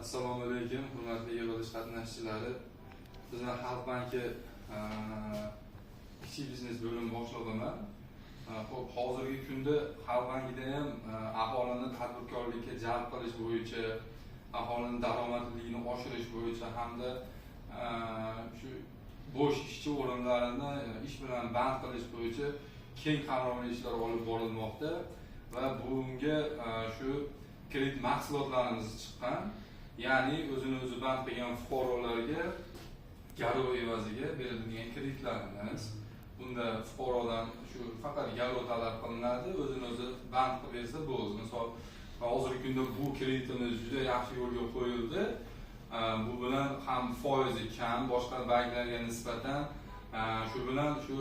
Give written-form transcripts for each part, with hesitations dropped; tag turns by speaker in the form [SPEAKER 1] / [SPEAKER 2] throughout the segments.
[SPEAKER 1] Assalomu alaykum, hurmatli yig'ilish qatnashchilari. Bizning Xalq banki kichik biznes bo'limi boshlig'iman. Xo'p, hozirgi kunda Xalq bankida ham aholini tadbirkorlikka jalb qilish bo'yicha, aholining daromadliligini oshirish bo'yicha hamda shu bo'sh ishchi o'rinlarini ish bilan band qilish bo'yicha keng qamrovli ishlar olib borilmoqda va bunga shu kredit mahsulotlarimiz chiqqan. Ya'ni o'zini o'zi band qilgan fuqarolarga garov evaziga beriladigan kreditlarimiz. Bunda fuqarodan shu faqat garov talab qilinadi, o'zini o'zi band qilib bersa bo'ldi. Misol, hozirgi kunda bu kreditimiz juda yaxshi yo'lga qo'yildi. Bu bilan ham foizi kam, boshqa banklarga nisbatan shu bilan shu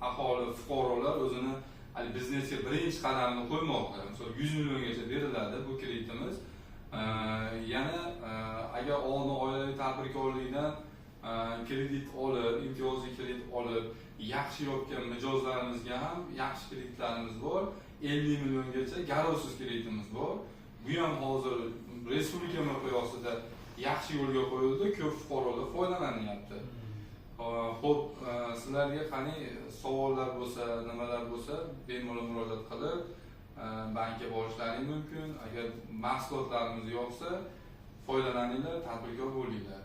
[SPEAKER 1] aholi fuqarolar o'zini biznesga birinchi qadamni qo'ymoqda. Misol 100 milliongacha beriladi bu kreditimiz. Yana agar oldin oilaviy tadbirkorlikdan kredit olib, imtiyozli kredit olib, yaxshi yopgan mijozlarimizga ham yaxshi kreditlarimiz bor. 50 milliongacha garovsiz kreditimiz bor. Bu ham hozir respublika miqyosida yaxshi yo'lga qo'yildi, ko'p fuqarolar foydalanyapti. Xo'p, sizlarga qani savollar bo'lsa, nimalar bo'lsa, bemalol murojaat qilib bankka borishlaring mumkin. Agar mahsulotlarimiz yoqsa, foydalaninglar, tadbirkor bo'linglar.